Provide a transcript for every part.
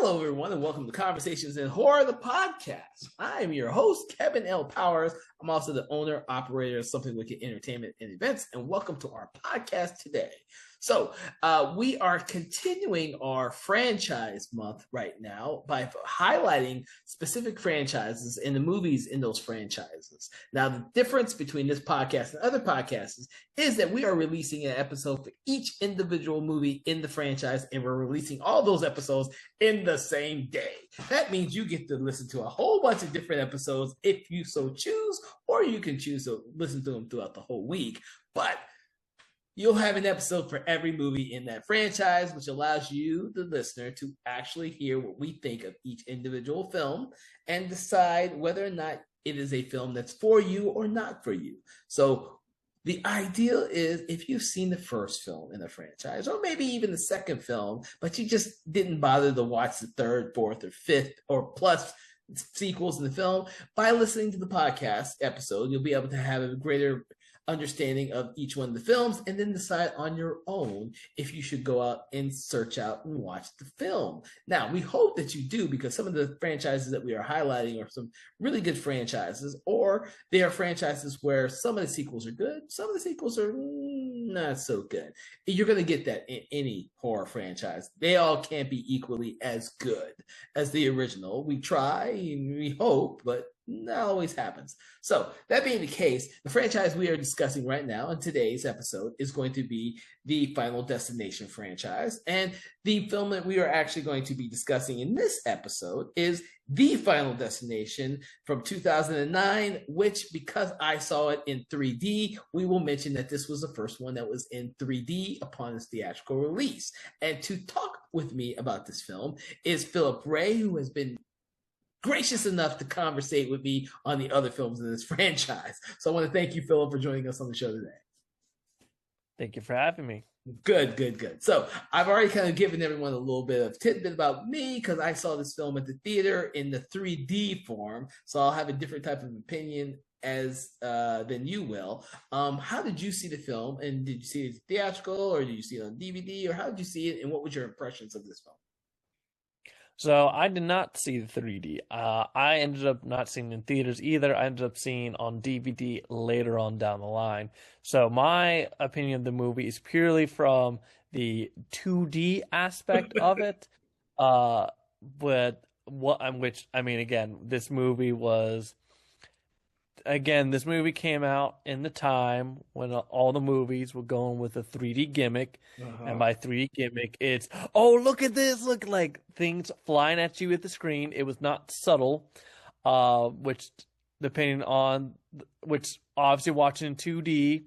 Hello, everyone, and welcome to Conversations in Horror, the podcast. I am your host, Kevin L. Powers. I'm also the owner, operator of Something Wicked Entertainment and Events, and welcome to our podcast today. So, we are continuing our franchise month right now by highlighting specific franchises and the movies in those franchises. Now, the difference between this podcast and other podcasts is that we are releasing an episode for each individual movie in the franchise, and we're releasing all those episodes in the same day. That means you get to listen to a whole bunch of different episodes if you so choose, or you can choose to listen to them throughout the whole week. But you'll have an episode for every movie in that franchise, which allows you, the listener, to actually hear what we think of each individual film and decide whether or not it is a film that's for you or not for you. So the ideal is if you've seen the first film in the franchise, or maybe even the second film, but you just didn't bother to watch the third, fourth, or fifth, or plus sequels in the film, by listening to the podcast episode, you'll be able to have a greater understanding of each one of the films and then decide on your own if you should go out and search out and watch the film. Now, we hope that you do, because some of the franchises that we are highlighting are some really good franchises, or they are franchises where some of the sequels are good, some of the sequels are not so good. You're going to get that in any horror franchise. They all can't be equally as good as the original. We try and we hope, but not always happens. So that being the case, the franchise we are discussing right now in today's episode is going to be the Final Destination franchise. And the film that we are actually going to be discussing in this episode is The Final Destination from 2009, which, because I saw it in 3D, we will mention that this was the first one that was in 3D upon its theatrical release. And to talk with me about this film is Philip Ray, who has been gracious enough to conversate with me on the other films in this franchise. So I want to thank you, Philip, for joining us on the show today. Thank you for having me. Good. So I've already kind of given everyone a little bit of tidbit about me, because I saw this film at the theater in the 3D form. So I'll have a different type of opinion than you will. How did you see the film? And did you see it theatrical, or did you see it on DVD, or how did you see it? And what was your impressions of this film? So I did not see the 3D. I ended up not seeing it in theaters either. I ended up seeing on DVD later on down the line. So my opinion of the movie is purely from the 2D aspect of it. This movie came out in the time when all the movies were going with a 3D gimmick. And by 3D gimmick, it's, oh, look at this, look, like things flying at you at the screen. It was not subtle, which obviously watching in 2D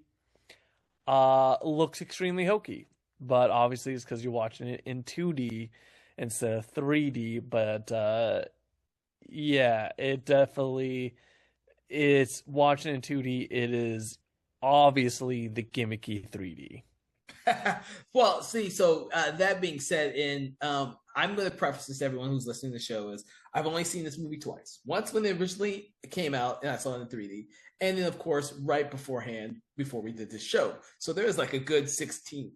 looks extremely hokey. But obviously it's because you're watching it in 2D instead of 3D. But yeah, it definitely... It's watching in 2D. It is obviously the gimmicky 3D. Well, see, so that being said, I'm going to preface this to everyone who's listening to the show is I've only seen this movie twice. Once when it originally came out and I saw it in 3D, and then of course right beforehand before we did this show. So there was like a good 16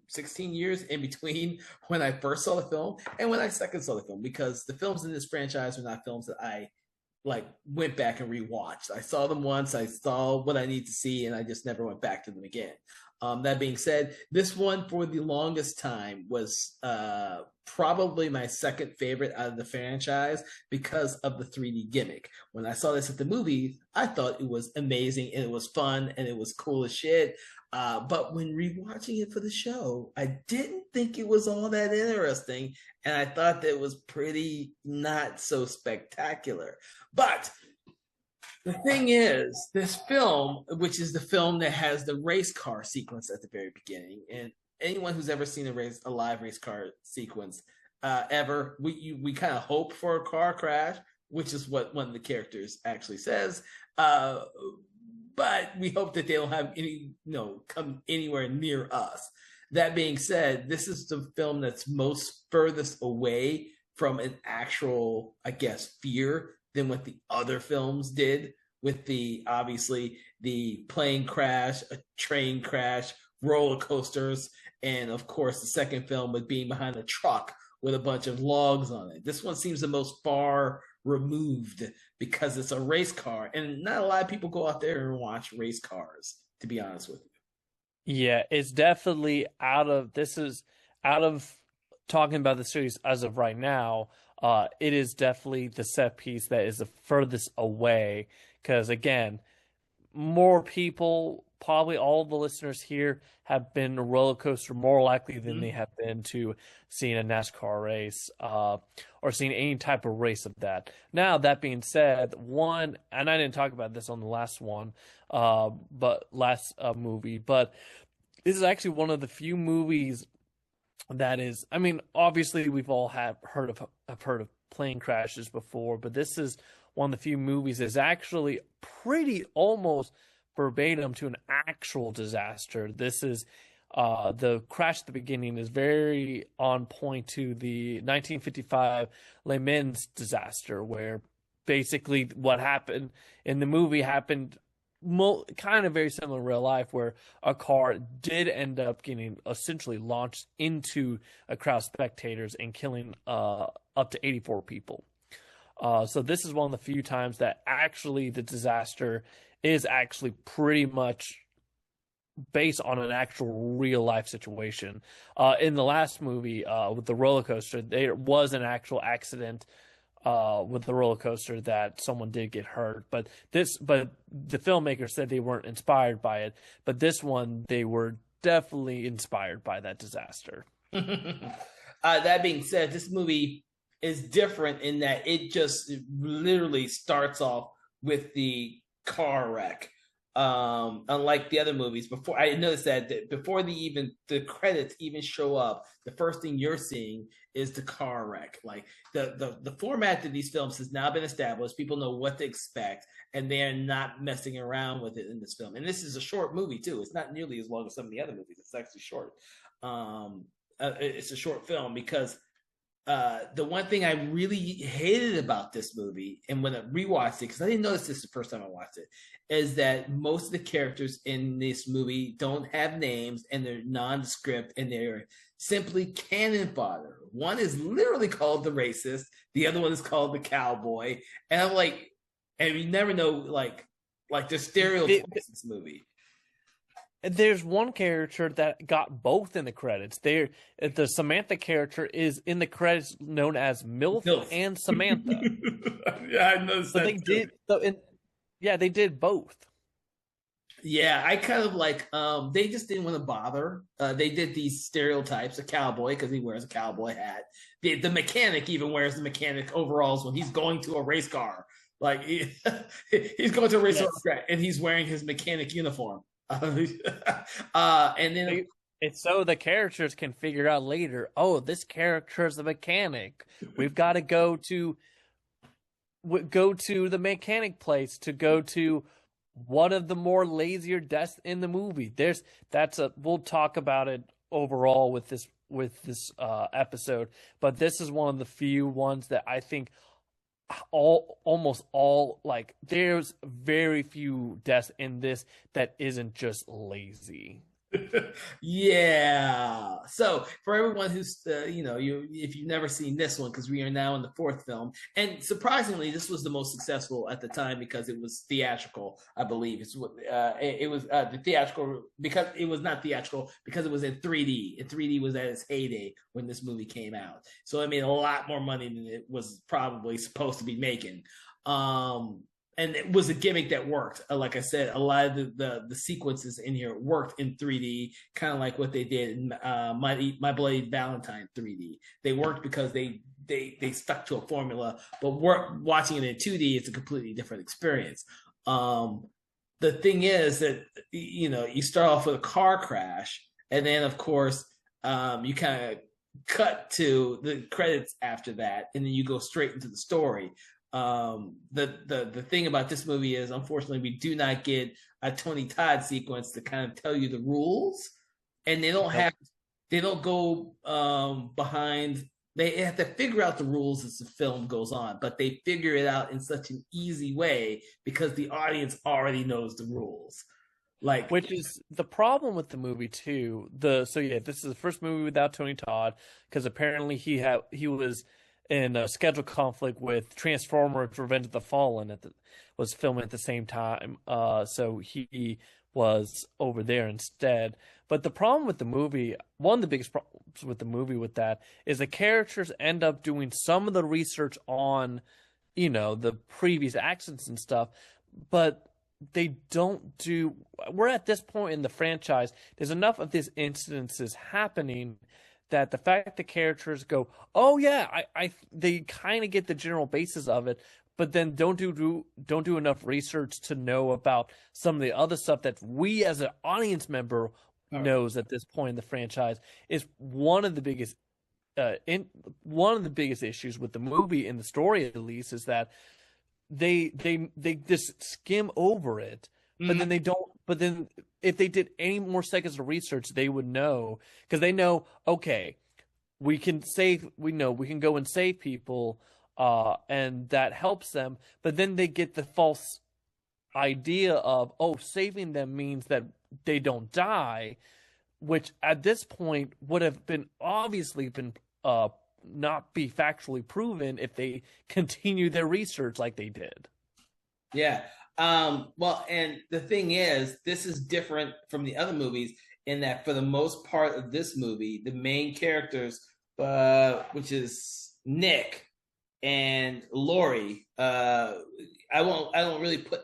years in between when I first saw the film and when I second saw the film, because the films in this franchise are not films that I went back and rewatched. I saw them once, I saw what I need to see, and I just never went back to them again. That being said, this one for the longest time was probably my second favorite out of the franchise because of the 3D gimmick. When I saw this at the movies, I thought it was amazing and it was fun and it was cool as shit. But when rewatching it for the show, I didn't think it was all that interesting, and I thought that it was pretty not so spectacular. But the thing is, this film, which is the film that has the race car sequence at the very beginning, and anyone who's ever seen a live race car sequence we kind of hope for a car crash, which is what one of the characters actually says. But we hope that they don't have come anywhere near us. That being said, this is the film that's most furthest away from an actual, I guess, fear than what the other films did, with obviously the plane crash, a train crash, roller coasters, and of course the second film with being behind a truck with a bunch of logs on it. This one seems the most far removed because it's a race car, and not a lot of people go out there and watch race cars, to be honest with you. Yeah, it's definitely out of talking about the series as of right now. It is definitely the set piece that is the furthest away because again, more people, probably all the listeners here, have been a roller coaster more likely than they have been to seeing a NASCAR race or seeing any type of race of that. Now, that being said, one, and I didn't talk about this on the last one, but last movie, but this is actually one of the few movies that is, I mean, obviously we've all heard of plane crashes before, but this is one of the few movies that's actually pretty almost verbatim to an actual disaster. This is the crash at the beginning is very on point to the 1955 Le Mans disaster, where basically what happened in the movie happened kind of very similar in real life, where a car did end up getting essentially launched into a crowd of spectators and killing up to 84 people. So this is one of the few times that actually the disaster is actually pretty much based on an actual real life situation. In the last movie with the roller coaster, there was an actual accident with the roller coaster that someone did get hurt. But the filmmaker said they weren't inspired by it. But this one, they were definitely inspired by that disaster. That being said, this movie is different in that it just literally starts off with the car wreck. Unlike the other movies, before I noticed that before the credits even show up, the first thing you're seeing is the car wreck. Like the format of these films has now been established. People know what to expect, and they're not messing around with it in this film. And this is a short movie too. It's not nearly as long as some of the other movies. It's actually short. It's a short film because the one thing I really hated about this movie, and when I rewatched it, because I didn't notice this the first time I watched it, is that most of the characters in this movie don't have names and they're nondescript and they're simply cannon fodder. One is literally called the racist, the other one is called the cowboy, and I'm like, and you never know, like the stereotypes in this movie. There's one character that got both in the credits. The Samantha character is in the credits known as MILF. And Samantha. Yeah, I noticed that. They did. They did both. Yeah, I kind of like. They just didn't want to bother. They did these stereotypes: a cowboy because he wears a cowboy hat. The mechanic even wears the mechanic overalls when he's going to a race car. Like he's going to a race car and he's wearing his mechanic uniform. And then it's so the characters can figure out later, oh, this character is a mechanic. We've got to go to the mechanic place to go to one of the more lazier deaths in the movie. We'll talk about it overall with this episode, but this is one of the few ones that I think almost all, like, there's very few deaths in this that isn't just lazy. Yeah. So for everyone who's if you've never seen this one, because we are now in the fourth film, and surprisingly this was the most successful at the time because it was theatrical. I believe it was the theatrical, because it was not theatrical because it was in 3D, and 3D was at its heyday when this movie came out, so it made a lot more money than it was probably supposed to be making. And it was a gimmick that worked. Like I said, a lot of the sequences in here worked in 3D, kind of like what they did in My Bloody Valentine 3D. They worked because they stuck to a formula, but watching it in 2D, it's a completely different experience. The thing is that, you start off with a car crash, and then, of course, you kind of cut to the credits after that, and then you go straight into the story. The thing about this movie is, unfortunately, we do not get a Tony Todd sequence to kind of tell you the rules, and they don't go behind. They have to figure out the rules as the film goes on, but they figure it out in such an easy way because the audience already knows the rules. Like, Which is the problem with the movie too. So yeah, this is the first movie without Tony Todd because apparently he was in a schedule conflict with Transformers: Revenge of the Fallen was filming at the same time. So he was over there instead. But the problem with the movie, one of the biggest problems with the movie with that is the characters end up doing some of the research on, the previous actions and stuff, but they don't do. We're at this point in the franchise. There's enough of these incidences happening that the fact the characters go, oh yeah, they kind of get the general basis of it, but then don't do enough research to know about some of the other stuff that we as an audience member knows at this point in the franchise is one of the biggest issues with the movie and the story, at least, is that they just skim over it, but then they don't. But then if they did any more seconds of research, they would know, because they know, okay, we can go and save people, and that helps them. But then they get the false idea of, oh, saving them means that they don't die, which at this point would have been obviously been not be factually proven if they continue their research like they did. Yeah. Well, and the thing is, this is different from the other movies in that for the most part of this movie, the main characters, which is Nick and Laurie, I don't really put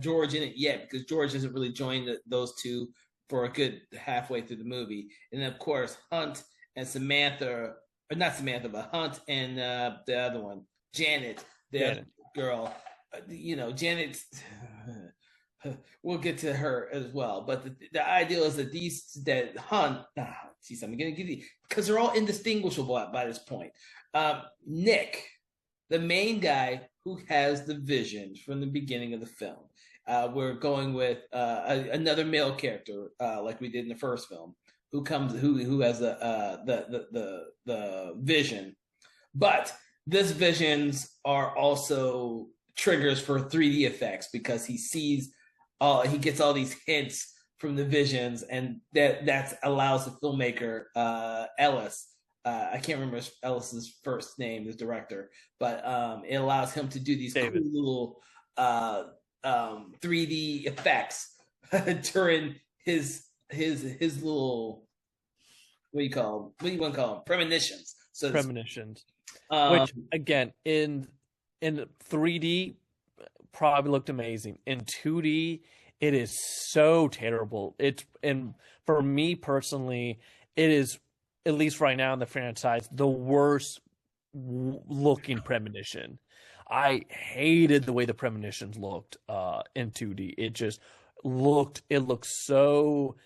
George in it yet because George hasn't really joined those two for a good halfway through the movie. And then, of course, Hunt and Samantha, or not Samantha, but Hunt and the other one, Janet, the girl. Janet, we'll get to her as well. But the ideal is that Hunt, I'm going to give you, because they're all indistinguishable by this point. Nick, the main guy who has the vision from the beginning of the film. We're going with another male character, like we did in the first film, who has the vision, but this visions are also triggers for 3D effects because he gets all these hints from the visions, and that allows the filmmaker Ellis. I can't remember Ellis's first name, his director, but it allows him to do these cool little 3D effects during his little, what do you want to call them? Premonitions. So premonitions, which again in 3D probably looked amazing. In 2D, it is so terrible. And for me personally, it is, at least right now in the franchise, the worst looking premonition. I hated the way the premonitions looked in 2D. It looked so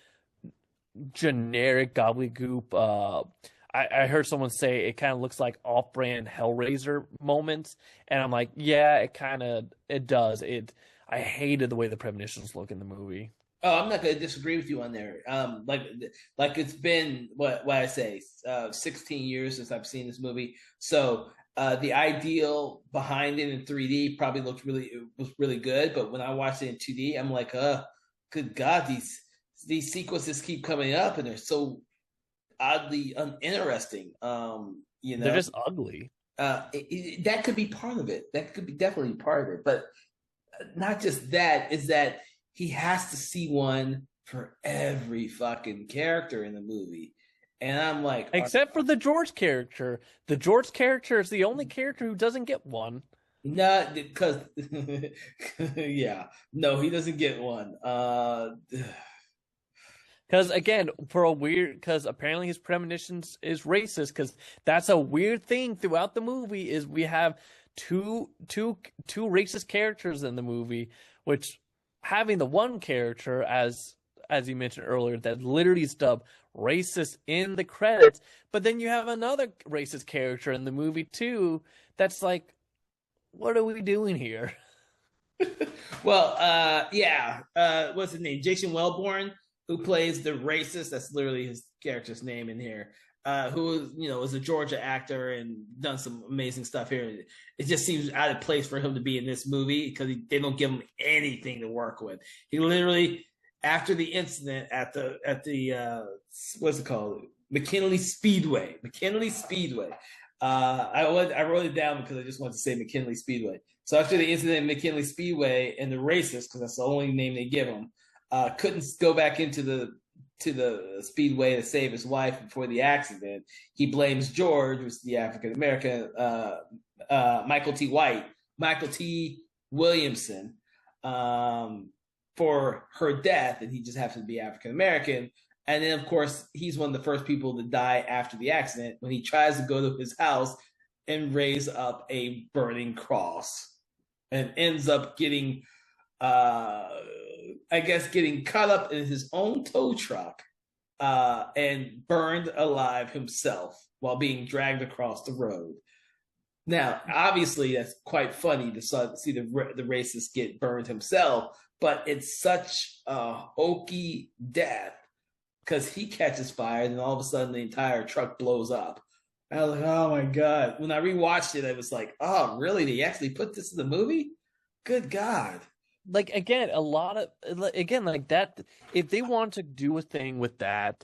generic gobbledygook. I heard someone say it kind of looks like off-brand Hellraiser moments, and I'm like, yeah, it does. I hated the way the premonitions look in the movie. Oh, I'm not going to disagree with you on there. Like it's been what I say, 16 years since I've seen this movie. So the ideal behind it in 3D probably was really good, but when I watched it in 2D, I'm like, good God, these sequences keep coming up, and they're so oddly uninteresting. They're just ugly. That could be part of it. That could be definitely part of it, but not just that. Is that he has to see one for every fucking character in the movie. And I'm like, except for the George character. The George character is the only character who doesn't get one. No, because yeah, no, he doesn't get one. Because again, because apparently his premonitions is racist. Because that's a weird thing throughout the movie. Is we have two racist characters in the movie, which having the one character as you mentioned earlier that literally is dubbed racist in the credits, but then you have another racist character in the movie too. That's like, what are we doing here? Well, what's his name? Jason Wellborn, who plays the racist. That's literally his character's name in here. Who is a Georgia actor and done some amazing stuff here. It just seems out of place for him to be in this movie because they don't give him anything to work with. He literally after the incident at the what's it called, McKinley Speedway. I wrote it down because I just wanted to say McKinley Speedway. So after the incident at McKinley Speedway, and the racist, because that's the only name they give him, couldn't go back into the speedway to save his wife before the accident. He blames George, who's the African American, Michael T. Williamson, for her death, and he just happens to be African American. And then, of course, he's one of the first people to die after the accident when he tries to go to his house and raise up a burning cross, and ends up getting, getting caught up in his own tow truck and burned alive himself while being dragged across the road. Now, obviously, that's quite funny to see the racist get burned himself, but it's such a hokey death because he catches fire and then all of a sudden the entire truck blows up. I was like, oh my God. When I rewatched it, I was like, oh, really? They actually put this in the movie? Good God. Like, again, like that, if they wanted to do a thing with that,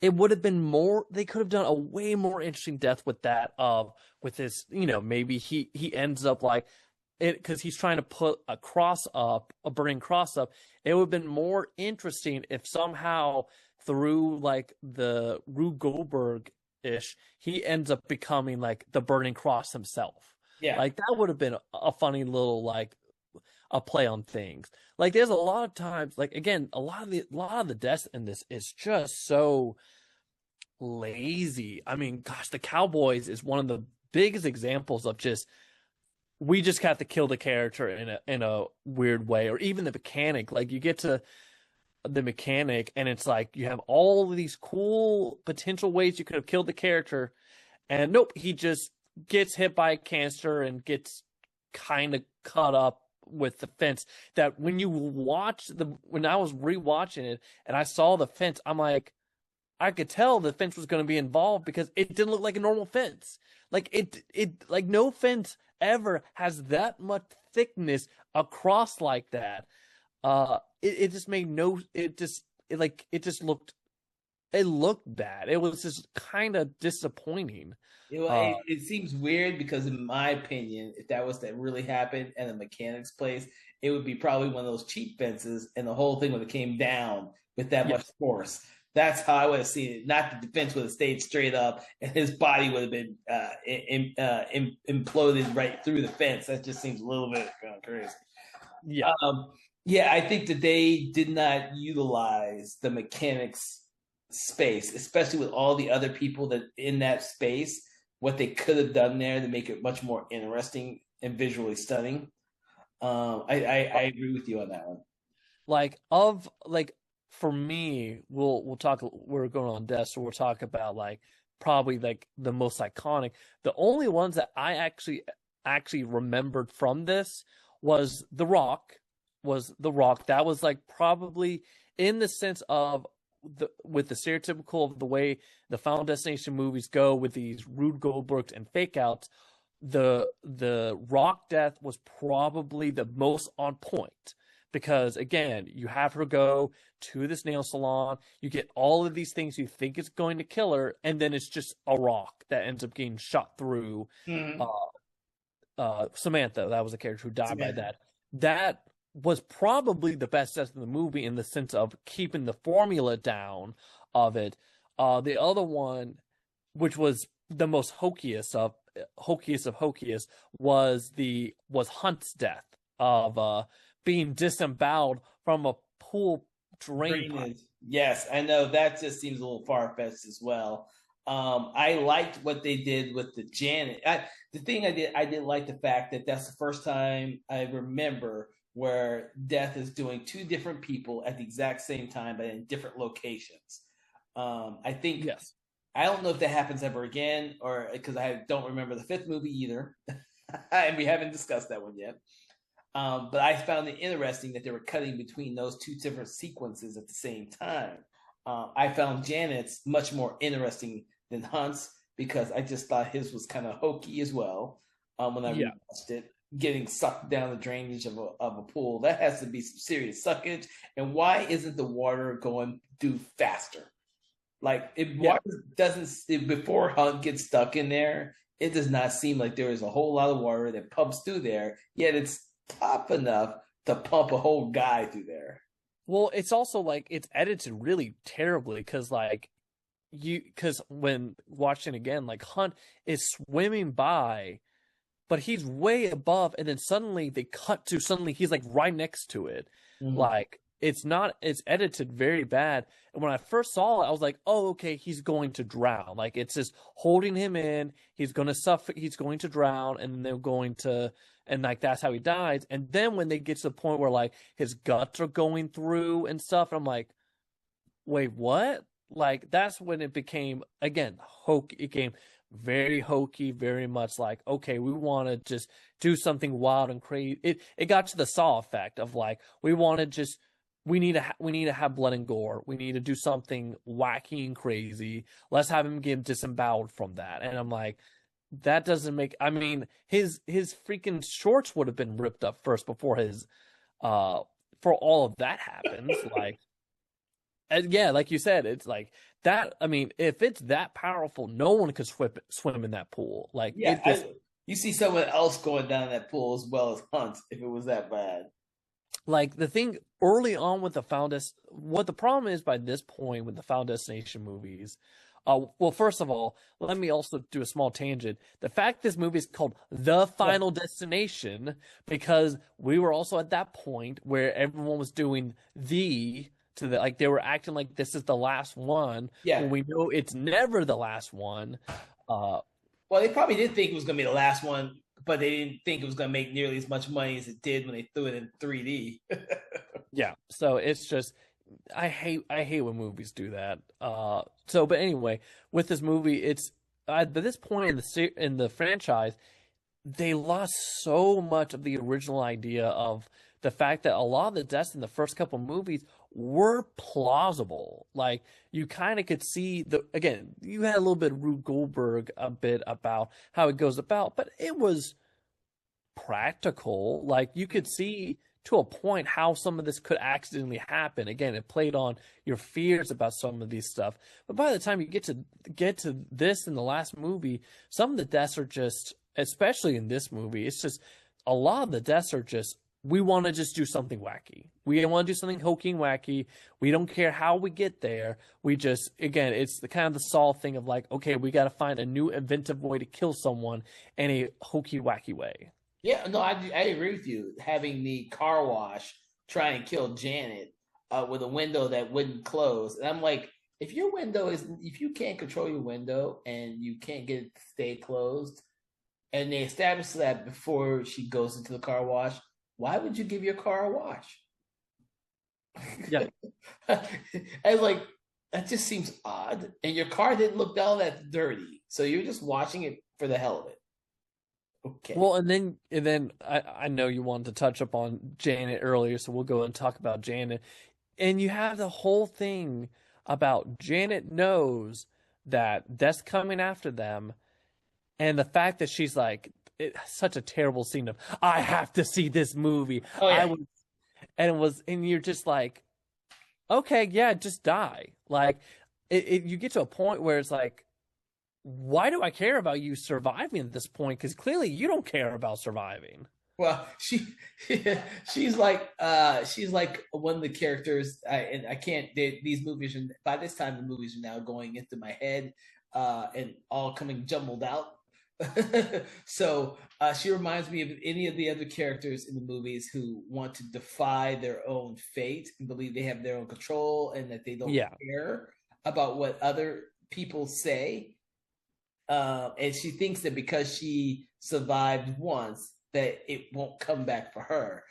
it would have been more, they could have done a way more interesting death with that, with this, maybe he ends up like it, because he's trying to put a burning cross up. It would have been more interesting if somehow through like the Rube Goldberg-ish, he ends up becoming like the burning cross himself. Yeah. Like that would have been a funny little, like, a play on things. Like there's a lot of times, like, again, a lot of the deaths in this is just so lazy. I mean, gosh, the Cowboys is one of the biggest examples of just, we just have to kill the character in a weird way. Or even the mechanic, like you get to the mechanic and it's like you have all of these cool potential ways you could have killed the character, and nope, he just gets hit by a canister and gets kind of cut up with the fence. That when I was rewatching it and I saw the fence, I'm like, I could tell the fence was going to be involved because it didn't look like a normal fence. Like it like no fence ever has that much thickness across like that. It just made no, it looked bad. It was just kind of disappointing. It seems weird because, in my opinion, if that was to really happen at a mechanic's place, it would be probably one of those cheap fences, and the whole thing would have came down with that much force. That's how I would have seen it. Not the defense would have stayed straight up, and his body would have been imploded right through the fence. That just seems a little bit crazy. Yeah. I think that they did not utilize the mechanics space, especially with all the other people that in that space, what they could have done there to make it much more interesting and visually stunning. I agree with you on that one. For me, we'll talk. We're going on death, so we'll talk about like probably like the most iconic. The only ones that I actually remembered from this was The Rock. That was like probably in the sense of with the stereotypical of the way the Final Destination movies go with these Rube Goldbergs and fake outs. The Rock death was probably the most on point. Because, again, you have her go to this nail salon. You get all of these things you think is going to kill her, and then it's just a rock that ends up getting shot through. Samantha, that was the character who died by that. That was probably the best death in the movie in the sense of keeping the formula down of it. The other one, which was the most hokiest of hokiest, was Hunt's death of being disemboweled from a pool drain pipe. Yes, I know that just seems a little far-fetched as well. I liked what they did with the Janet. I did like the fact that that's the first time I remember where death is doing two different people at the exact same time, but in different locations. I think, yes. I don't know if that happens ever again, or because I don't remember the fifth movie either, and we haven't discussed that one yet. But I found it interesting that they were cutting between those two different sequences at the same time. I found Janet's much more interesting than Hunt's because I just thought his was kind of hokey as well when I rewatched it. getting sucked down the drainage of a pool. That has to be some serious suckage. And why isn't the water going due faster? Like if Yeah. water doesn't before Hunt gets stuck in there, it does not seem like there is a whole lot of water that pumps through there. Yet it's tough enough to pump a whole guy through there. Well, it's also like it's edited really terribly because when watching again, like Hunt is swimming by, but he's way above, and then suddenly they cut to suddenly he's like right next to it. Mm-hmm. Like it's edited very bad. And when I first saw it, I was like, oh, okay, he's going to drown. Like it's just holding him in, he's gonna suffer, he's going to drown, and they're going to and like that's how he dies. And then when they get to the point where like his guts are going through and stuff, I'm like, wait, what? Like that's when it became again hokey. It became very hokey, very much like okay, we want to just do something wild and crazy. It got to the Saw effect of like we want to just we need to have blood and gore. We need to do something wacky and crazy. Let's have him get disemboweled from that. And I'm like, that doesn't make. I mean, his freaking shorts would have been ripped up first before his for all of that happens. Like. And yeah, like you said, it's like that. I mean, if it's that powerful, no one could swim in that pool. Like, Yeah, you see someone else going down that pool as well as Hunt if it was that bad. like the thing early on with the what the problem is by this point with the Final Destination movies. Well, first of all, let me also do a small tangent. The fact this movie is called The Final Destination because we were also at that point where everyone was doing to the like they were acting like this is the last one when we know it's never the last one. Well, they probably did think it was going to be the last one, but they didn't think it was going to make nearly as much money as it did when they threw it in 3D. Yeah, so it's just I hate when movies do that. But anyway, with this movie, it's by this point in the franchise, they lost so much of the original idea of the fact that a lot of the deaths in the first couple movies were plausible. Like you kind of could see you had a little bit of Rube Goldberg a bit about how it goes about, but it was practical. Like you could see to a point how some of this could accidentally happen. Again, it played on your fears about some of these stuff. But by the time you get to this in the last movie, some of the deaths are just, especially in this movie, it's just a lot of the deaths are just we want to just do something wacky. We want to do something hokey and wacky. We don't care how we get there. We just, again, it's the kind of the Saw thing of like, okay, we got to find a new inventive way to kill someone in a hokey wacky way. Yeah, no, I agree with you. Having the car wash try and kill Janet with a window that wouldn't close, and I'm like, if you can't control your window and you can't get it to stay closed, and they establish that before she goes into the car wash, why would you give your car a wash? Yeah, and like that just seems odd. And your car didn't look all that dirty, so you're just washing it for the hell of it. Okay. Well, and then I know you wanted to touch up on Janet earlier, so we'll go and talk about Janet. And you have the whole thing about Janet knows that that's coming after them, and the fact that she's like, such a terrible scene of I have to see this movie. Oh yeah. And you're just like, okay, yeah, just die. Like you get to a point where it's like, why do I care about you surviving at this point? Because clearly you don't care about surviving. Well, she's like one of the characters. And I can't. These movies, by this time, the movies are now going into my head and all coming jumbled out. So she reminds me of any of the other characters in the movies who want to defy their own fate and believe they have their own control and that they don't care about what other people say. And she thinks that because she survived once, that it won't come back for her.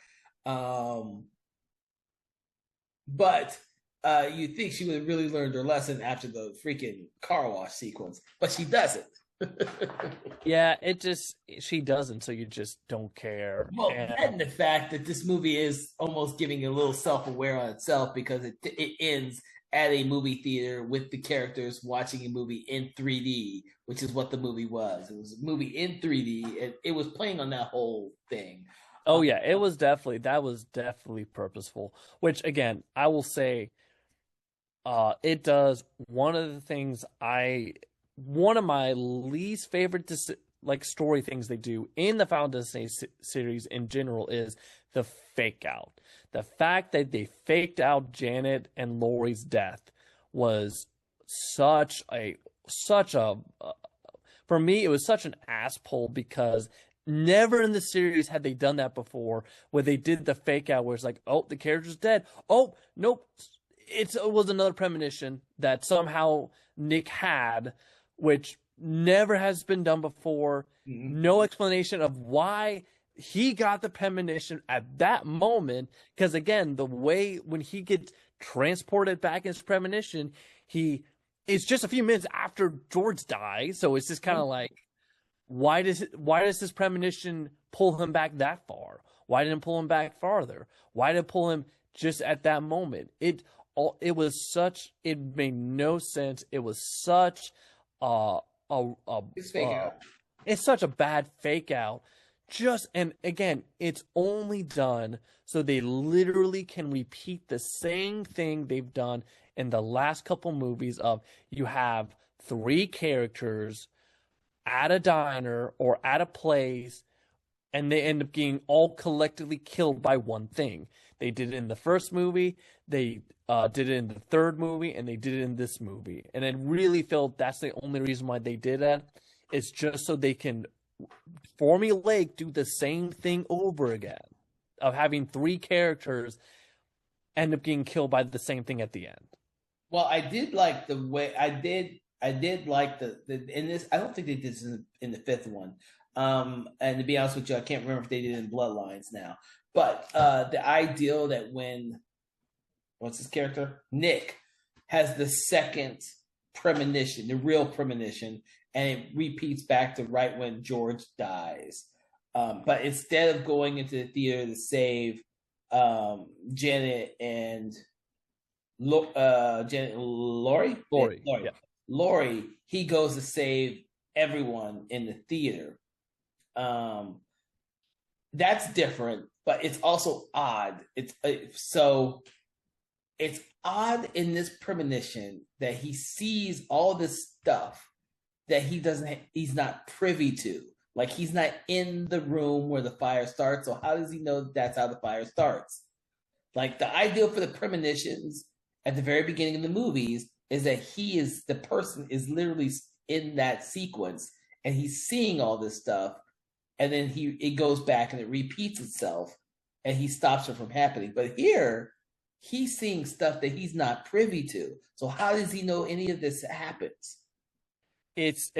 But you think she would have really learned her lesson after the freaking car wash sequence, but she doesn't. Yeah, she doesn't, so you just don't care. Well, and the fact that this movie is almost giving a little self-aware on itself because it ends at a movie theater with the characters watching a movie in 3D, which is what the movie was. It was a movie in 3D, and it was playing on that whole thing. Oh yeah, that was definitely purposeful. Which again, I will say, it does one of the things one of my least favorite like story things they do in the Final Destination series in general is the fake out. The fact that they faked out Janet and Laurie's death was such a for me, it was such an ass pull because never in the series had they done that before, where they did the fake out where it's like, oh, the character's dead. Oh, nope. It was another premonition that somehow Nick had, which never has been done before. Mm-hmm. No explanation of why he got the premonition at that moment. Because again, the way when he gets transported back in his premonition, it's just a few minutes after George dies. So it's just kind of like, why does this premonition pull him back that far? Why didn't it pull him back farther? Why did it pull him just at that moment? It made no sense. It was such it's fake out. It's such a bad fake out. And again, it's only done so they literally can repeat the same thing they've done in the last couple movies of you have 3 characters at a diner or at a place, and they end up getting all collectively killed by one thing. They did it in the first movie, they did it in the third movie, and they did it in this movie. And I really felt that's the only reason why they did that. It's just so they can formulaic do the same thing over again of having 3 characters end up getting killed by the same thing at the end. Well, I did like the way I did like the in this. I don't think they did this in the 5th one. And to be honest with you, I can't remember if they did it in Bloodlines now. But the ideal that when what's his character? Nick has the second premonition, the real premonition, and it repeats back to right when George dies. But instead of going into the theater to save Janet and Laurie, yeah. Laurie, he goes to save everyone in the theater. That's different, but it's also odd. It's odd in this premonition that he sees all this stuff that he's not privy to. Like, he's not in the room where the fire starts. So how does he know that's how the fire starts? Like, the ideal for the premonitions at the very beginning of the movies is that the person is literally in that sequence and he's seeing all this stuff, and then it goes back and it repeats itself and he stops it from happening. But here, he's seeing stuff that he's not privy to. So how does he know any of this happens? It's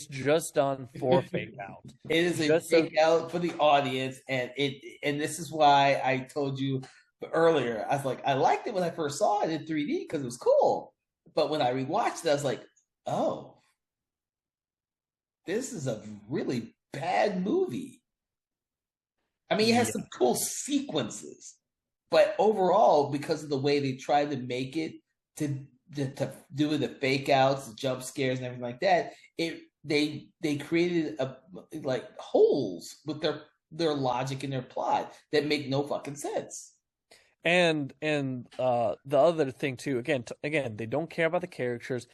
just done for fake out. It is a fake out for the audience, and this is why I told you earlier. I was like, I liked it when I first saw it in 3D because it was cool, but when I rewatched it, I was like, oh, this is a really bad movie. I mean, it has some cool sequences, but overall, because of the way they tried to make it to do the fake outs, the jump scares, and everything like that, they created holes with their logic and their plot that make no fucking sense. And the other thing too, again, they don't care about the characters.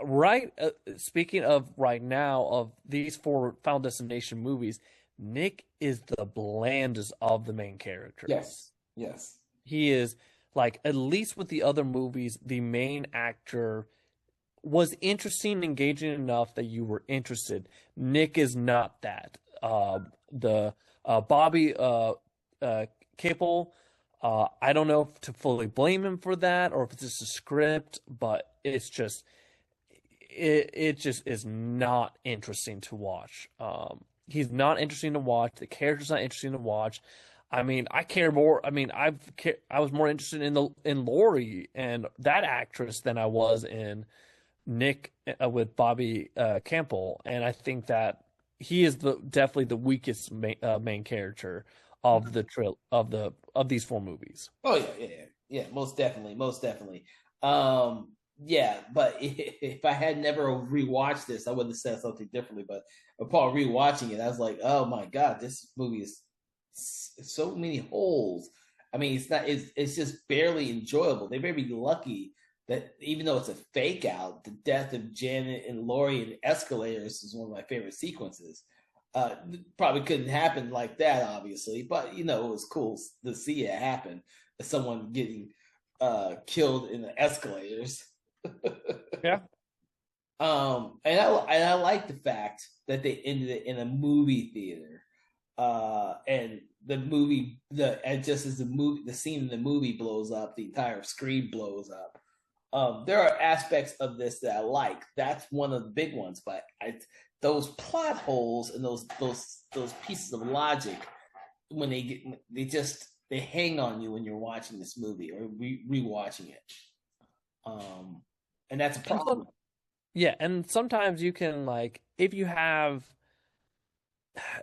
Right. Speaking of right now of these 4 Final Destination movies, Nick is the blandest of the main characters. Yes. He is, like, at least with the other movies, the main actor was interesting and engaging enough that you were interested. Nick is not that. The Bobby Capel, I don't know if to fully blame him for that or if it's just a script, but it's just it just is not interesting to watch. He's not interesting to watch. The character's not interesting to watch. I mean, I care more. I mean, I was more interested in Laurie and that actress than I was in Nick with Bobby Campbell, and I think that he is definitely the weakest main character of of these four movies. Oh yeah, most definitely, most definitely. Um, yeah, but if I had never rewatched this, I would have said something differently. But upon rewatching it, I was like, oh my god, this movie is so many holes. I mean, it's not. It's just barely enjoyable. They better be lucky that even though it's a fake out, the death of Janet and Laurie in escalators is one of my favorite sequences. Probably couldn't happen like that, obviously, but it was cool to see it happen. Someone getting killed in the escalators. Yeah. And I like the fact that they ended it in a movie theater. And the movie, and just as the scene in the movie blows up, the entire screen blows up. There are aspects of this that I like. That's one of the big ones, but those plot holes and those pieces of logic, when they hang on you when you're watching this movie or rewatching it. And that's a problem. Yeah, and sometimes you can, like, if you have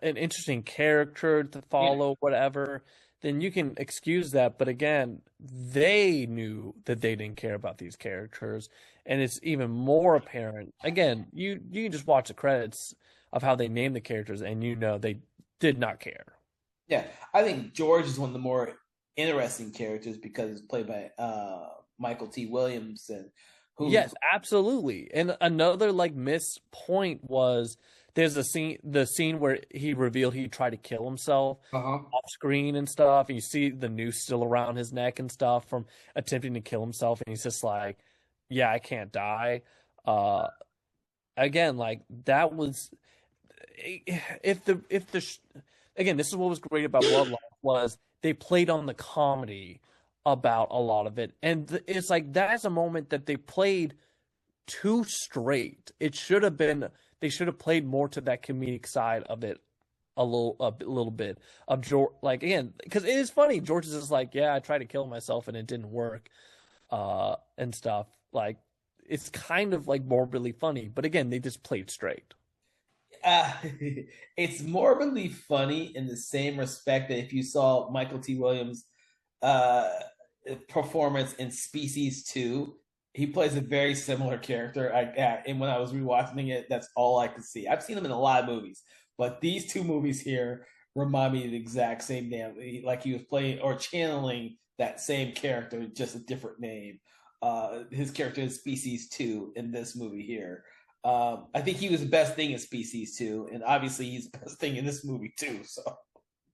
an interesting character to follow, whatever, then you can excuse that. But again, they knew that they didn't care about these characters, and it's even more apparent. Again, you can just watch the credits of how they name the characters, and they did not care. Yeah, I think George is one of the more interesting characters because it's played by Michael T. Williams, and yes, absolutely. And another like missed point was there's the scene where he revealed he tried to kill himself off screen and stuff, and you see the noose still around his neck and stuff from attempting to kill himself, and he's just like, yeah, I can't die. Again, like that was again, this is what was great about Bloodline was they played on the comedy about a lot of it, and it's like that's a moment that they played too straight. It should have been they should have played more to that comedic side of it a little bit of George. Like again, because it is funny. George is just like, yeah, I tried to kill myself and it didn't work, and stuff. Like it's kind of like morbidly funny, but again, they just played straight. It's morbidly funny in the same respect that if you saw Michael T. Williams' uh, performance in Species 2, he plays a very similar character. And when I was rewatching it, that's all I could see. I've seen him in a lot of movies, but these two movies here remind me of the exact same damn, like he was playing or channeling that same character, just a different name. His character in Species 2 in this movie here. I think he was the best thing in Species 2, and obviously he's the best thing in this movie too. So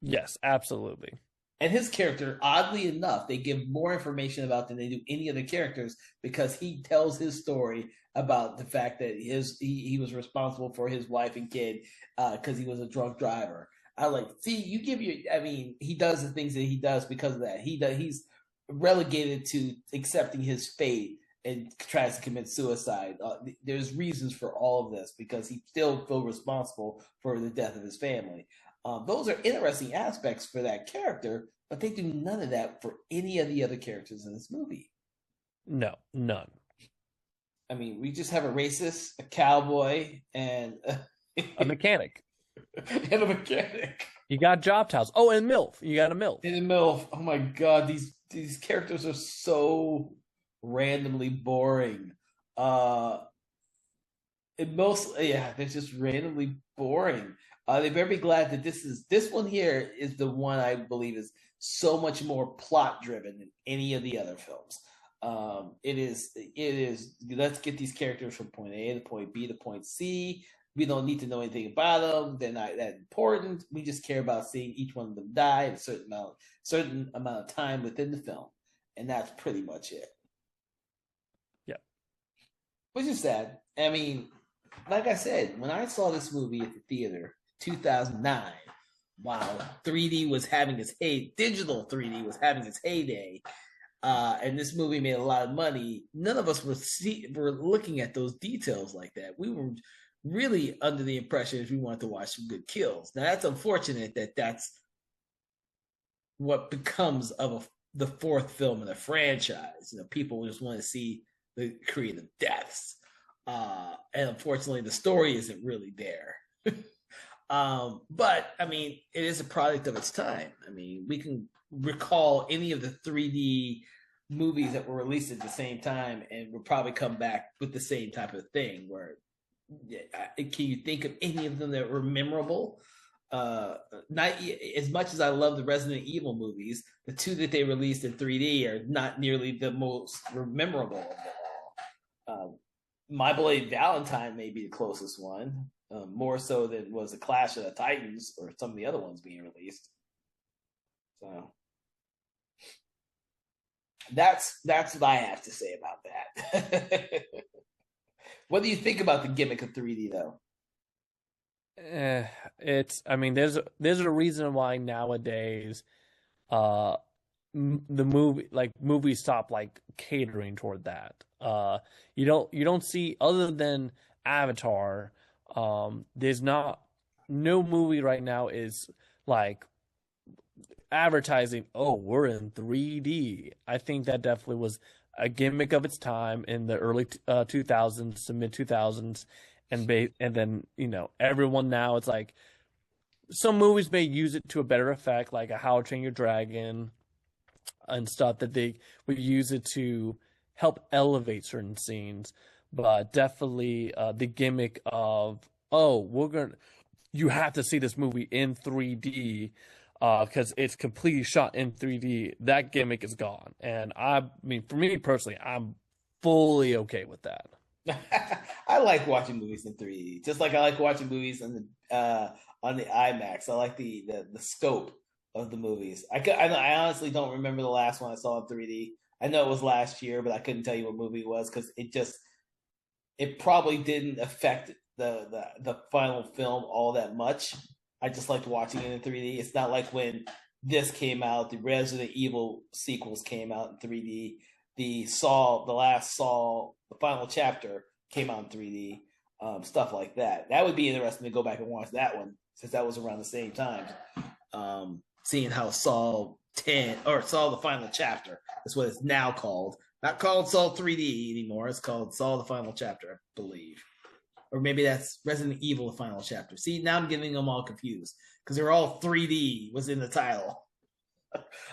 yes, absolutely. And his character, oddly enough, they give more information about than they do any other characters because he tells his story about the fact that he was responsible for his wife and kid because he was a drunk driver. I like he does the things that he does because of that. He's relegated to accepting his fate and tries to commit suicide. There's reasons for all of this because he still feels responsible for the death of his family. Those are interesting aspects for that character, but they do none of that for any of the other characters in this movie. No, none. I mean, we just have a racist, a cowboy, and a mechanic. And a mechanic. You got job titles. Oh, and MILF. You got a MILF. And a MILF. Oh my god, these characters are so randomly boring. They're just randomly boring. They better be glad that this one here is the one I believe is so much more plot driven than any of the other films. It is. Let's get these characters from point A to point B to point C. We don't need to know anything about them. They're not that important. We just care about seeing each one of them die in a certain amount of time within the film, and that's pretty much it. Yeah, which is sad. I mean, like I said, when I saw this movie at the theater, 2009. Wow, 3D was having its digital 3D was having its heyday, and this movie made a lot of money. None of us were looking at those details like that. We were really under the impression if we wanted to watch some good kills. Now that's unfortunate that that's what becomes of the fourth film in the franchise. People just want to see the creative deaths, and unfortunately, the story isn't really there. But I mean, it is a product of its time. I mean, we can recall any of the 3D movies that were released at the same time, and we'll probably come back with the same type of thing. Where can you think of any of them that were memorable? Not as much as I love the Resident Evil movies, the two that they released in 3D are not nearly the most memorable of them all. My Blade Valentine may be the closest one, more so than was the Clash of the Titans or some of the other ones being released. So that's what I have to say about that. What do you think about the gimmick of 3D though? I mean, there's a reason why nowadays, uh, the movies stop like catering toward that. You don't see other than Avatar. There's not no movie right now is like advertising, oh, we're in 3D. I think that definitely was a gimmick of its time in the early 2000s to mid 2000s, and then everyone now it's like some movies may use it to a better effect, like a How to Train Your Dragon and stuff that they would use it to help elevate certain scenes. But definitely the gimmick of, oh, you have to see this movie in 3D because it's completely shot in 3D. That gimmick is gone, and I mean, for me personally, I'm fully okay with that. I like watching movies in 3D, just like I like watching movies on the IMAX. I like the scope of the movies. I honestly don't remember the last one I saw in 3D. I know it was last year, but I couldn't tell you what movie it was because it probably didn't affect the final film all that much. I just liked watching it in 3D. It's not like when this came out, the Resident Evil sequels came out in 3D. The last Saw, the final chapter came out in 3D. Stuff like that. That would be interesting to go back and watch that one since that was around the same time. Seeing how Saw 10 or Saw the final chapter is what it's now called. Not called Saw 3D anymore. It's called Saw the final chapter, I believe. Or maybe that's Resident Evil the final chapter. See, now I'm getting them all confused because they're all 3D was in the title.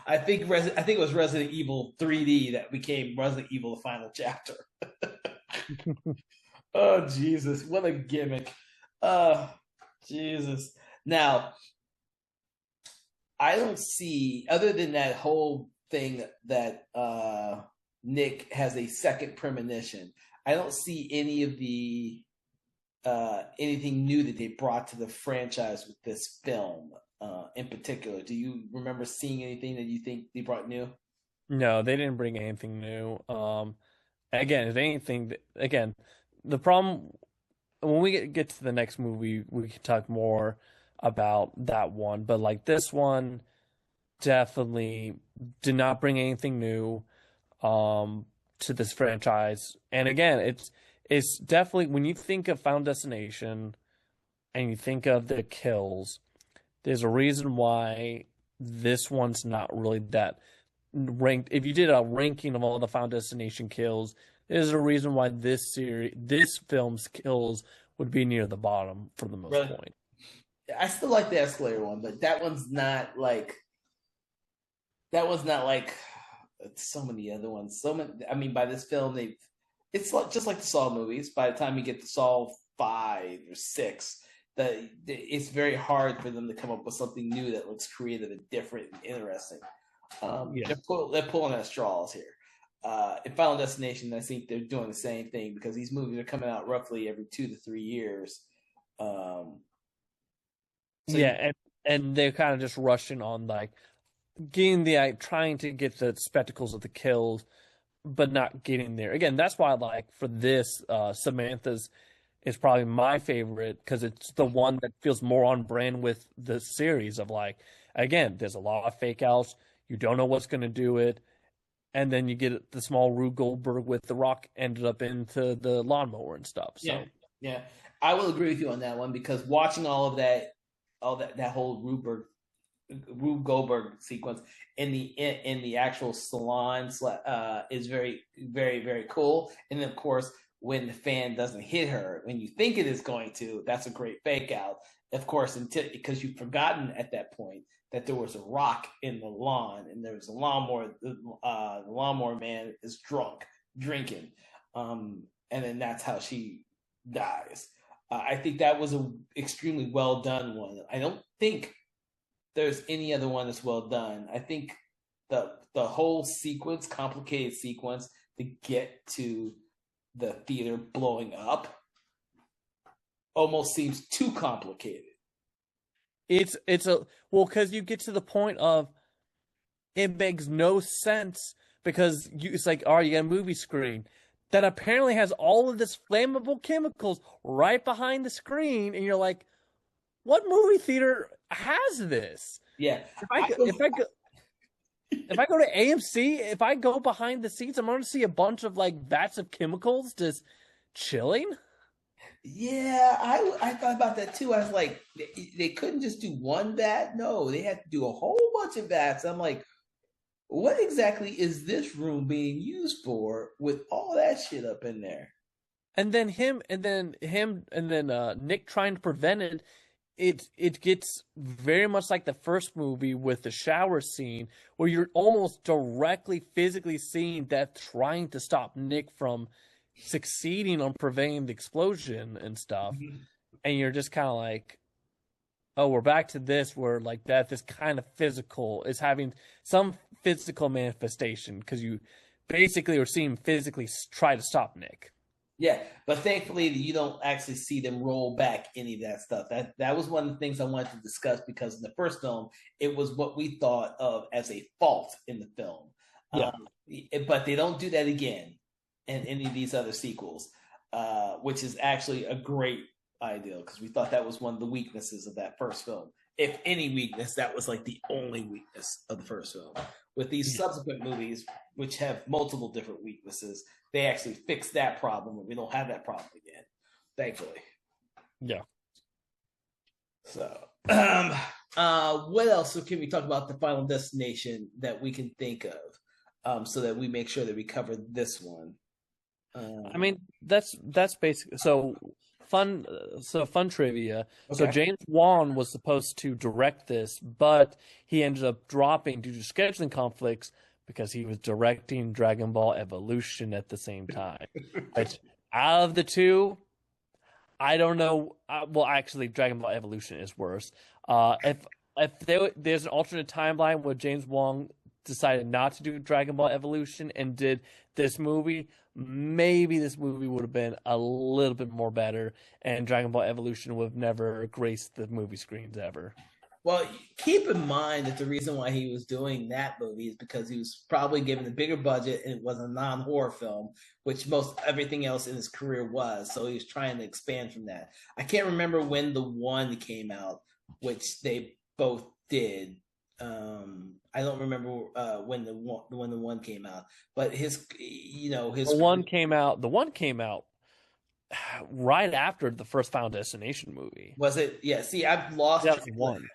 I think it was Resident Evil 3D that became Resident Evil the final chapter. Oh Jesus, what a gimmick. Oh Jesus. Now, I don't see other than that whole thing that Nick has a second premonition. I don't see any of the anything new that they brought to the franchise with this film in particular. Do you remember seeing anything that you think they brought new? No, they didn't bring anything new. Again, if anything, again, the problem when we get to the next movie, we can talk more about that one. But like this one, definitely did not bring anything new to this franchise. And again, it's definitely when you think of Final Destination and you think of the kills, there's a reason why this one's not really that ranked. If you did a ranking of all the Final Destination kills, there's a reason why this film's kills would be near the bottom for the most Really? point. I still like the escalator one, but that one's not like so many other ones. So many. I mean, by this film, it's like, just like the Saw movies. By the time you get to Saw 5 or 6, it's very hard for them to come up with something new that looks creative and different and interesting. Yeah. They're pulling at straws here. In Final Destination, I think they're doing the same thing because these movies are coming out roughly every 2 to 3 years. So Yeah, and they're kind of just rushing on like trying to get the spectacles of the kills, but not getting there. Again, that's why like for this, Samantha's is probably my favorite because it's the one that feels more on brand with the series of like, again, there's a lot of fake outs. You don't know what's going to do it. And then you get the small Rube Goldberg with The Rock ended up into the lawnmower and stuff. So yeah, I will agree with you on that one because watching all that whole Rube Goldberg sequence in the actual salon is very, very, very cool. And then of course when the fan doesn't hit her when you think it is going to. That's a great fake out, of course, because you've forgotten at that point that there was a rock in the lawn and there was a lawnmower. The lawnmower man is drunk, drinking, and then that's how she dies. I think that was a extremely well done one. I don't think there's any other one that's well done. I think the whole sequence, complicated sequence to get to the theater blowing up, almost seems too complicated. It's because you get to the point of it makes no sense because it's like, all right, you got a movie screen that apparently has all of this flammable chemicals right behind the screen, and you're like, what movie theater has this? Yeah. If I go to AMC, if I go behind the seats, I'm going to see a bunch of like vats of chemicals just chilling. Yeah, I thought about that too. I was like, they couldn't just do one vat. No, they had to do a whole bunch of vats. I'm like, what exactly is this room being used for with all that shit up in there? And then Nick trying to prevent it. It gets very much like the first movie with the shower scene where you're almost directly physically seeing Death trying to stop Nick from succeeding on preventing the explosion and stuff. Mm-hmm. And you're just kind of like, oh, we're back to this where like Death is kind of physical, is having some physical manifestation because you basically are seeing him physically try to stop Nick. Yeah, but thankfully you don't actually see them roll back any of that stuff. That was one of the things I wanted to discuss because in the first film, it was what we thought of as a fault in the film. Yeah. But they don't do that again in any of these other sequels, which is actually a great idea because we thought that was one of the weaknesses of that first film. If any weakness, that was like the only weakness of the first film. With these subsequent movies, which have multiple different weaknesses, they actually fixed that problem, and we don't have that problem again, thankfully. Yeah. So, what else can we talk about the Final Destination that we can think of, so that we make sure that we cover this one? I mean, that's basically fun trivia. Okay. So James Wan was supposed to direct this, but he ended up dropping due to scheduling conflicts because he was directing Dragon Ball Evolution at the same time. Which, out of the two, I don't know. Well, actually, Dragon Ball Evolution is worse. If there's an alternate timeline where James Wan decided not to do Dragon Ball Evolution and did this movie, maybe this movie would have been a little bit more better, and Dragon Ball Evolution would have never graced the movie screens ever. Well, keep in mind that the reason why he was doing that movie is because he was probably given a bigger budget and it was a non-horror film, which most everything else in his career was. So he was trying to expand from that. I can't remember when the one came out, which they both did. I don't remember when the one came out, but the one came out right after the first Final Destination movie. Was it? Yeah. See, I've lost one.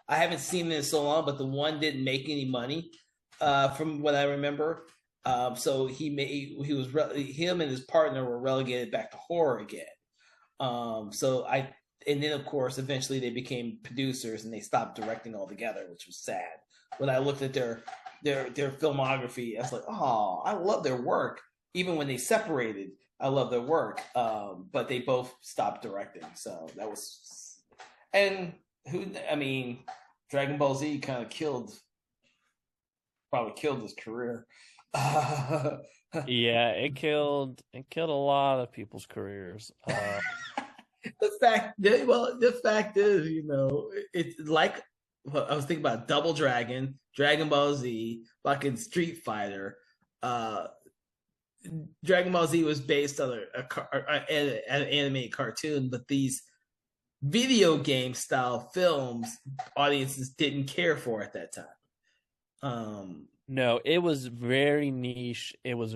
I haven't seen it in so long, but the one didn't make any money, from what I remember. So him and his partner were relegated back to horror again. And then of course, eventually they became producers and they stopped directing altogether, which was sad. When I looked at their filmography, I was like, oh, I love their work. Even when they separated, I love their work. But they both stopped directing. So that was, Dragon Ball Z kind of probably killed his career. Yeah, it killed a lot of people's careers. The fact is, it's like I was thinking about Double Dragon, Dragon Ball Z, fucking Street Fighter. Dragon Ball Z was based on an animated cartoon, but these video game style films audiences didn't care for at that time. No, it was very niche. It was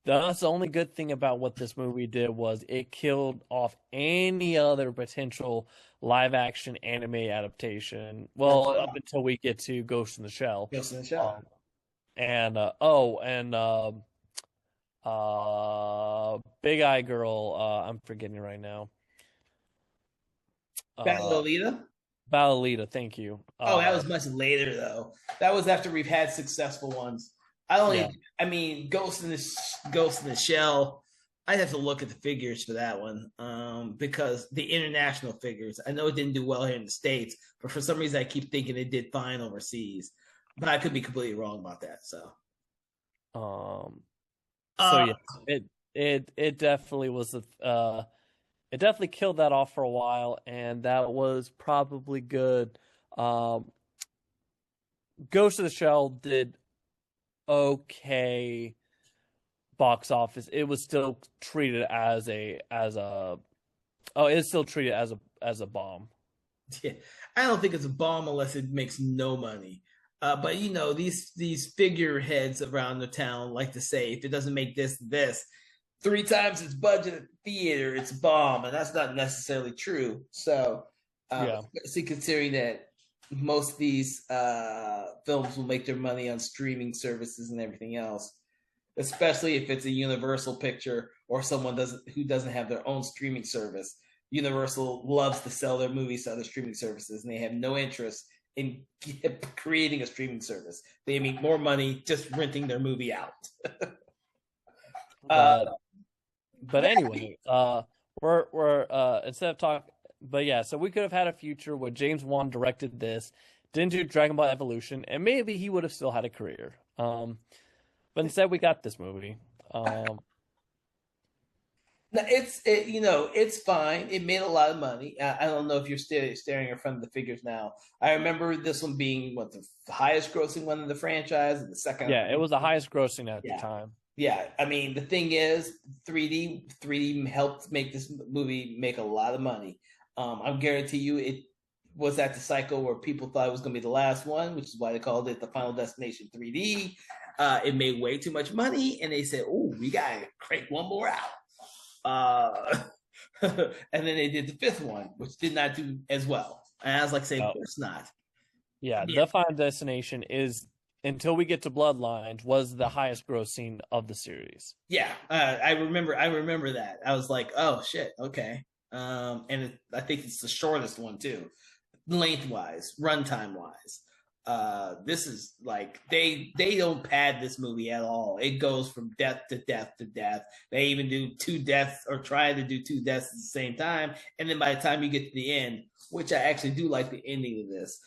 that's the only good thing about what this movie did was it killed off any other potential live action anime adaptation. Well, up until we get to Ghost in the Shell. Ghost in the Shell. Big Eye Girl. I'm forgetting right now. Battle Uh, Alita. Ballerita. Thank you. Oh, that was much later though. That was after we've had successful ones. I Yeah. only, I mean, Ghost in the Shell. I'd have to look at the figures for that one, because the international figures. I know it didn't do well here in the States, but for some reason I keep thinking it did fine overseas. But I could be completely wrong about that. So, Um. So uh, yeah, it definitely was it definitely killed that off for a while, and that was probably good. Um, Ghost of the Shell did okay box office. It was still treated as a oh, it's still treated as a bomb. yeah, I don't think it's a bomb unless it makes no money. But you know, these figureheads around the town like to say, if it doesn't make this three times its budget at the theater, it's a bomb, and that's not necessarily true. So, Yeah. especially considering that most of these films will make their money on streaming services and everything else, especially if it's a Universal picture or someone doesn't have their own streaming service. Universal loves to sell their movies to other streaming services, and they have no interest in creating a streaming service. They make more money just renting their movie out. Uh, But anyway, we're instead of talk, but yeah, so we could have had a future where James Wan directed this, didn't do Dragon Ball Evolution, and maybe he would have still had a career. But instead we got this movie. it's fine. It made a lot of money. I don't know if you're still staring in front of the figures now. I remember this one being what the highest grossing one in the franchise, and the second. Yeah, it was the highest grossing at the Yeah, time. yeah. I mean, the thing is, 3D helped make this movie make a lot of money. I guarantee you, it was at the cycle where people thought it was going to be the last one, which is why they called it the Final Destination 3D. It made way too much money, and they said, "Oh, we got to crank one more out." And then they did the fifth one, which did not do as well. And I was like, saying, of course not. Yeah, Yeah, the Final Destination is until we get to Bloodlines was the highest grossing of the series. yeah. I remember that. I was like, oh shit, okay. I think it's the shortest one too, lengthwise, runtime wise. This is like they don't pad this movie at all. It goes from death to death to death. They even do two deaths or try to do two deaths at the same time, and then by the time you get to the end, which I actually do like the ending of this,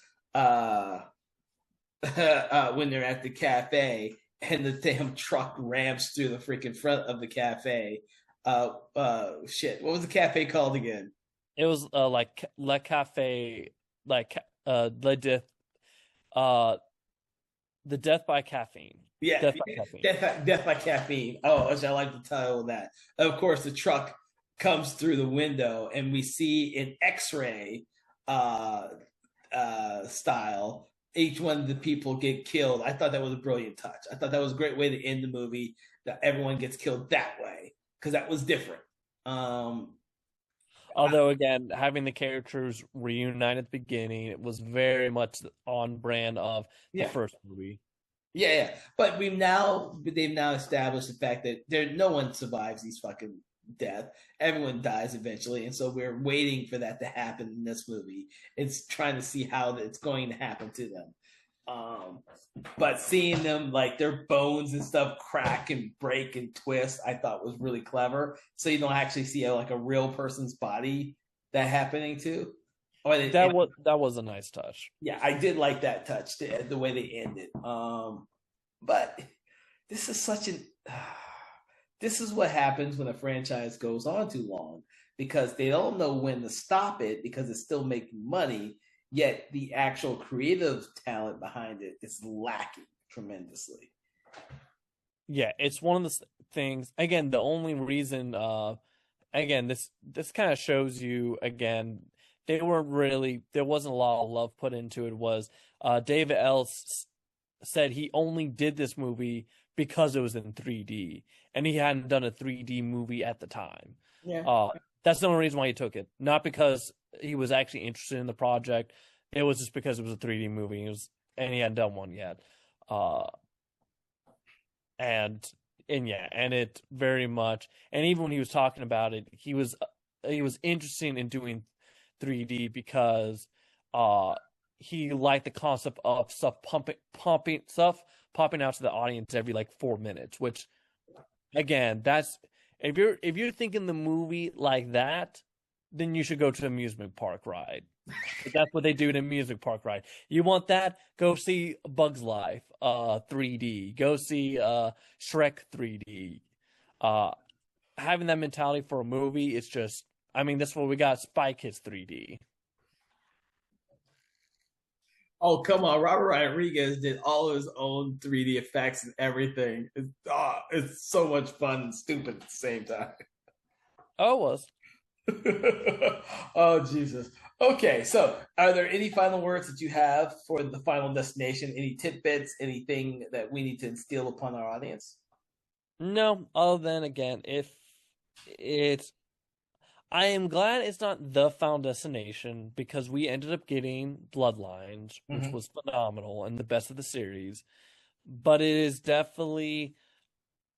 when they're at the cafe and the damn truck rams through the freaking front of the cafe. Shit, what was the cafe called again? It was like Le Cafe, like Le Death, uh, the Death by Caffeine. Yeah, Death by Caffeine. Death by Caffeine. Oh, I like the title of that. Of course, the truck comes through the window, and we see an X-ray uh, style. Each one of the people get killed. I thought that was a brilliant touch. I thought that was a great way to end the movie. That everyone gets killed that way because that was different. Um, Although again, having the characters reunite at the beginning, it was very much on brand of the yeah, first movie. yeah. But they've now established the fact that no one survives these fucking death. Everyone dies eventually, and so we're waiting for that to happen in this movie. It's trying to see how it's going to happen to them. Um, but seeing them like their bones and stuff crack and break and twist, I thought was really clever. So you don't actually see like a real person's body that happening to. That was a nice touch. Yeah, I did like that touch, the way they ended. But this is such an this is what happens when a franchise goes on too long because they don't know when to stop it because it's still making money, yet the actual creative talent behind it is lacking tremendously. Yeah, it's one of the things. Again, the only reason, again, this kind of shows you again, there wasn't a lot of love put into it. Was David Ellis said he only did this movie because it was in 3D, and he hadn't done a 3D movie at the time. Yeah. That's the only reason why he took it, not because he was actually interested in the project. It was just because it was a 3D movie. And he hadn't done one yet. And and it very much, and even when he was talking about it, he was interested in doing 3D because he liked the concept of stuff popping out to the audience every like 4 minutes, which again, that's if you're thinking the movie like that, then you should go to an amusement park ride. That's what they do in an amusement park ride. You want that? Go see Bugs Life 3D. Go see Shrek 3D. Having that mentality for a movie, it's just, I mean, that's what we got. Spy Kids 3D. Oh, come on. Robert Rodriguez did all of his own 3D effects and everything. It's so much fun and stupid at the same time. Oh, it was. Oh, Jesus. Okay, so are there any final words that you have for the Final Destination? Any tidbits, anything that we need to instill upon our audience? No, other than, again, if it's I am glad it's not the Final Destination because we ended up getting Bloodlines, which was phenomenal and the best of the series. But it is definitely,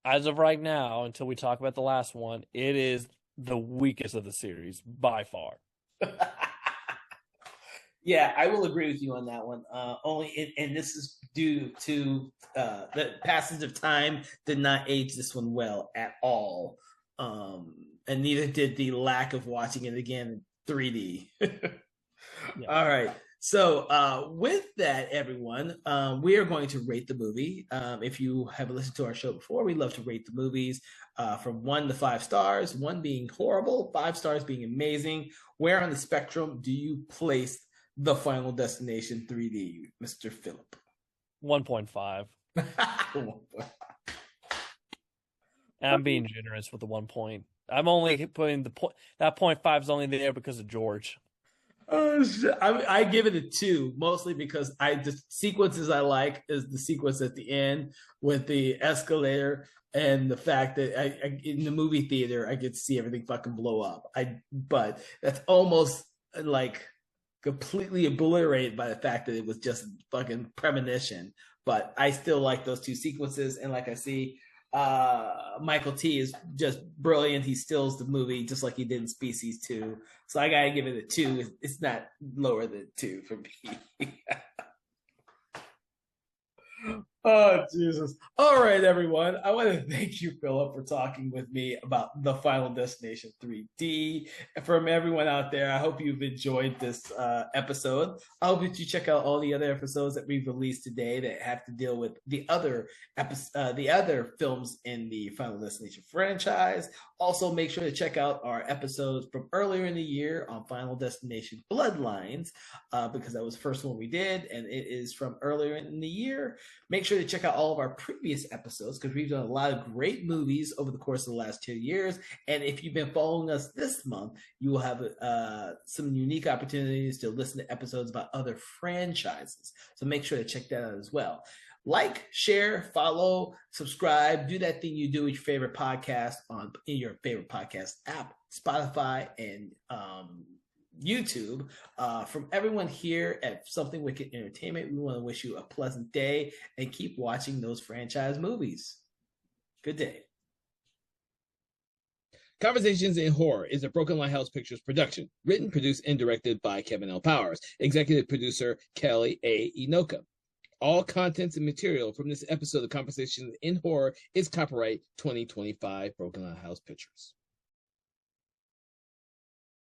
as of right now, until we talk about the last one, it is the weakest of the series by far. Yeah, I will agree with you on that one. And this is due to the passage of time did not age this one well at all. And neither did the lack of watching it again in 3D. Yeah. All right. So with that, everyone, we are going to rate the movie. If you have listened to our show before, we love to rate the movies from 1 to 5 stars, 1 being horrible, 5 stars being amazing. Where on the spectrum do you place the Final Destination 3D, Mr. Phillip? 1.5. And I'm being generous with the 1 point. I'm only putting the point. That 0.5 is only there because of George. I give it a 2, mostly because the sequences I like is the sequence at the end with the escalator and the fact that in the movie theater I get to see everything fucking blow up. But that's almost like completely obliterated by the fact that it was just fucking premonition. But I still like those 2 sequences, and like I see. Michael T is just brilliant. He steals the movie just like he did in Species 2. So I gotta give it a 2. It's not lower than 2 for me. Oh, Jesus. All right, everyone. I want to thank you, Phillip, for talking with me about the Final Destination 3D. And from everyone out there, I hope you've enjoyed this episode. I hope that you check out all the other episodes that we've released today that have to deal with the other films in the Final Destination franchise. Also, make sure to check out our episodes from earlier in the year on Final Destination Bloodlines, because that was the first one we did, and it is from earlier in the year. Make sure to check out all of our previous episodes because we've done a lot of great movies over the course of the last 2 years. And if you've been following us this month, you will have some unique opportunities to listen to episodes about other franchises. So make sure to check that out as well. Like, share, follow, subscribe, do that thing you do with your favorite podcast in your favorite podcast app, Spotify, and YouTube. From everyone here at Something Wicked Entertainment, we want to wish you a pleasant day and keep watching those franchise movies. Good day. Conversations in Horror is a Broken Lighthouse Pictures production, written, produced, and directed by Kevin L. Powers, executive producer Kelly A. Inoka. All contents and material from this episode of Conversations in Horror is copyright 2025 Broken Lighthouse Pictures.